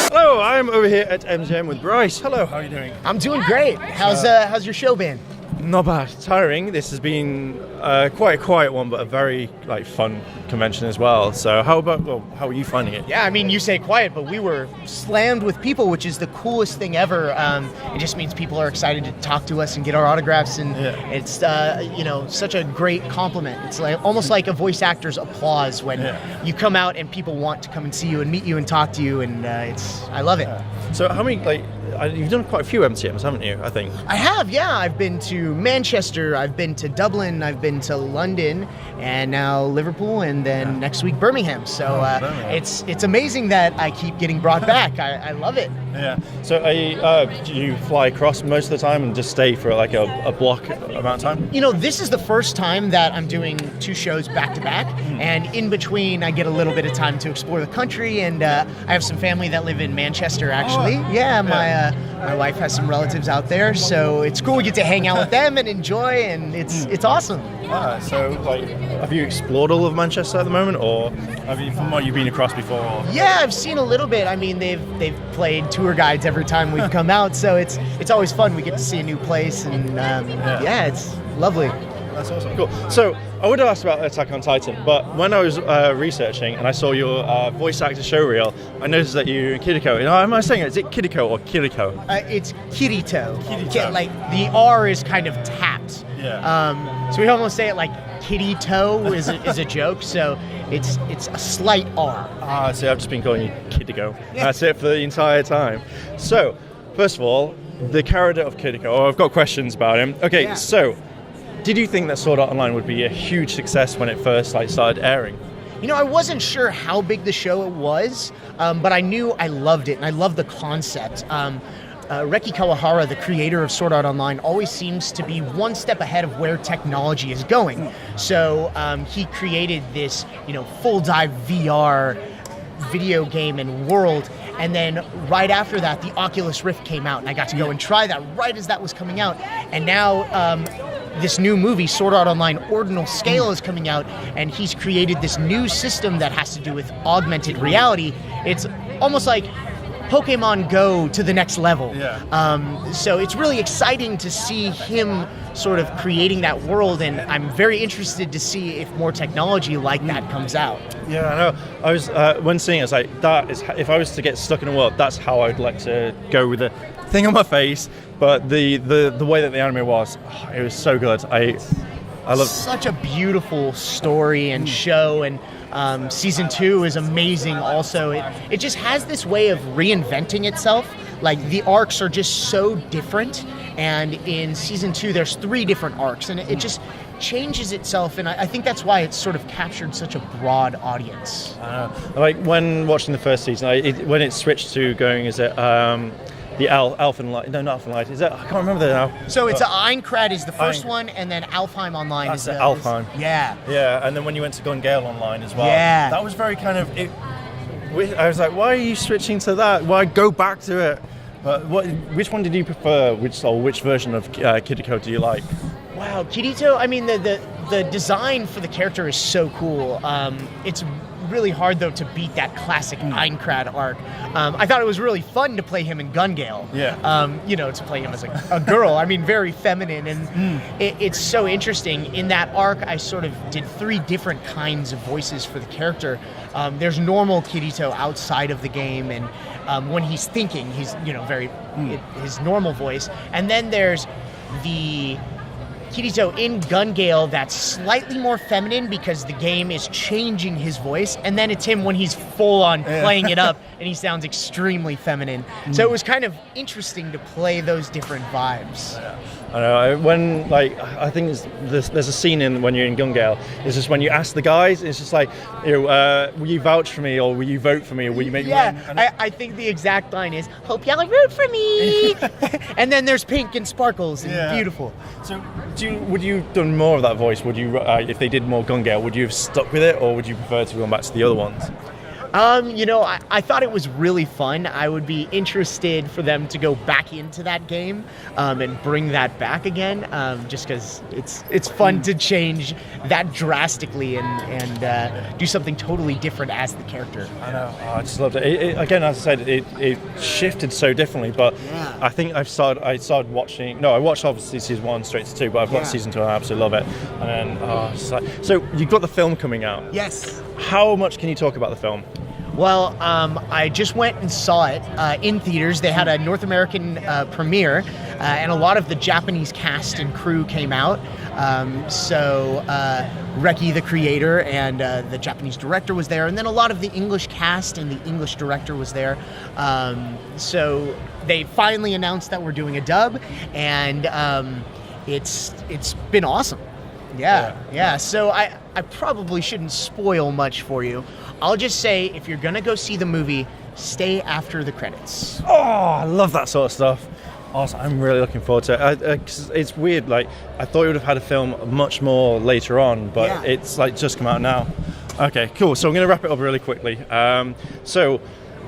Hello, I'm over here at MCM with Bryce. Hello, how are you doing? I'm doing great. How's your show been? Not bad. Tiring. This has been quite a quiet one, but a very fun convention as well. So how are you finding it? Yeah, I mean, you say quiet, but we were slammed with people, which is the coolest thing ever. It just means people are excited to talk to us and get our autographs, and it's such a great compliment. It's almost like a voice actor's applause when you come out and people want to come and see you and meet you and talk to you, and I love it. So how many you've done quite a few MCMs, haven't you? I think I have. Yeah, I've been to Manchester, I've been to Dublin, I've been to London, and now Liverpool, and then next week Birmingham. So it's amazing that I keep getting brought back. I love it. Yeah. So do you fly across most of the time and just stay for a block amount of time? You know, this is the first time that I'm doing two shows back to back, and in between I get a little bit of time to explore the country, and I have some family that live in Manchester actually. My wife has some relatives out there, so it's cool. We get to hang out with them and enjoy, and it's awesome. So have you explored all of Manchester at the moment, or have you, from what you've been across before? Yeah, I've seen a little bit. I mean, they've played tour guides every time we've come out, so it's always fun. We get to see a new place, and it's lovely. That's awesome. Cool. So I would have asked about Attack on Titan, but when I was researching and I saw your voice actor showreel, I noticed that you Kirito. Am I saying it? Is it Kirito or Kirito? It's Kirito. Kirito. Like the R is kind of tapped. Yeah. So we almost say it like Kirito is a joke. So it's a slight R. See, I've just been calling you Kirito. Yeah. That's it for the entire time. So, first of all, the character of Kirito. Oh, I've got questions about him. Okay, so did you think that Sword Art Online would be a huge success when it first started airing? You know, I wasn't sure how big the show was, but I knew I loved it, and I loved the concept. Reki Kawahara, the creator of Sword Art Online, always seems to be one step ahead of where technology is going. So he created this, full dive VR video game and world, and then right after that, the Oculus Rift came out, and I got to go and try that right as that was coming out. And now this new movie, Sword Art Online Ordinal Scale, is coming out, and he's created this new system that has to do with augmented reality. It's almost like Pokemon Go to the next level. So it's really exciting to see him sort of creating that world, and I'm very interested to see if more technology like that comes out. Yeah, I know. I was when seeing it, I was like, that is, if I was to get stuck in a world, that's how I'd like to go with the thing on my face. But the way that the anime was, it was so good. I love such a beautiful story and show, and season 2 is amazing. Also, it just has this way of reinventing itself. Like the arcs are just so different, and in season 2 there's 3 different arcs, and it just changes itself, and I think that's why it's sort of captured such a broad audience. Like when watching the first season, when it switched to going, is it the Alphen Light? No, not Alphen Light. Is it? I can't remember that now. So it's Aincrad is the first one, and then Alfheim Online is the Alfheim. Yeah, and then when you went to Gun Gale Online as well. Yeah. That was very kind of. I was like, why are you switching to that? Why go back to it? But which one did you prefer? Which version of Kirito do you like? Wow, Kirito. I mean, the design for the character is so cool. It's really hard though to beat that classic Aincrad arc. I thought it was really fun to play him in Gun Gale. To play him as a girl. I mean, very feminine, and it's so interesting. In that arc, I sort of did 3 different kinds of voices for the character. There's normal Kirito outside of the game, and when he's thinking, he's very his normal voice, and then there's the Kirito in Gun Gale that's slightly more feminine because the game is changing his voice, and then it's him when he's full on playing it up and he sounds extremely feminine. So it was kind of interesting to play those different vibes. I know, when I think there's a scene in when you're in Gun Gale, it's just when you ask the guys, it's just like, will you vouch for me, or will you vote for me, or will you make me win? I think the exact line is, hope y'all root for me. And then there's pink and sparkles and beautiful. So would you have done more of that voice? Would you, if they did more Gun Gale, would you have stuck with it, or would you prefer to go back to the other ones? I thought it was really fun. I would be interested for them to go back into that game and bring that back again, just because it's fun to change that drastically and do something totally different as the character. I know. Oh, I just loved it. Again, as I said, it shifted so differently. But Yeah. I think I started watching. No, I watched obviously season 1 straight to 2, but I've got season 2 and I absolutely love it. And then, it's like, so you've got the film coming out. Yes. How much can you talk about the film? Well, I just went and saw it in theaters. They had a North American premiere, and a lot of the Japanese cast and crew came out. So Reki, the creator, and the Japanese director was there, and then a lot of the English cast and the English director was there. So they finally announced that we're doing a dub, and it's been awesome. Yeah. So I probably shouldn't spoil much for you. I'll just say, if you're gonna go see the movie, stay after the credits. Oh, I love that sort of stuff. Awesome. I'm really looking forward to it. 'Cause it's weird, like, I thought you would have had a film much more later on, but it's like just come out now. Okay, cool. So I'm going to wrap it up really quickly. I'm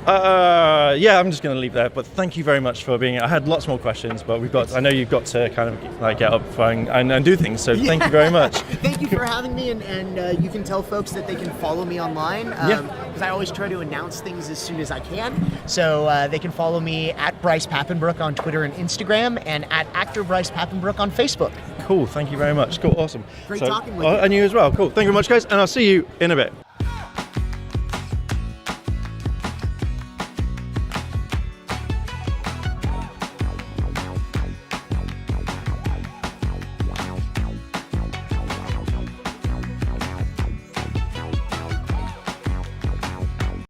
just going to leave there. But thank you very much for being here. I had lots more questions, but I know you've got to kind of like get up and do things. So thank you very much. Thank you for having me, and you can tell folks that they can follow me online because I always try to announce things as soon as I can. So they can follow me at Bryce Papenbrook on Twitter and Instagram, and at actor Bryce Papenbrook on Facebook. Cool. Thank you very much. Cool. Awesome. Great talking with you. And you as well. Cool. Thank you very much, guys. And I'll see you in a bit.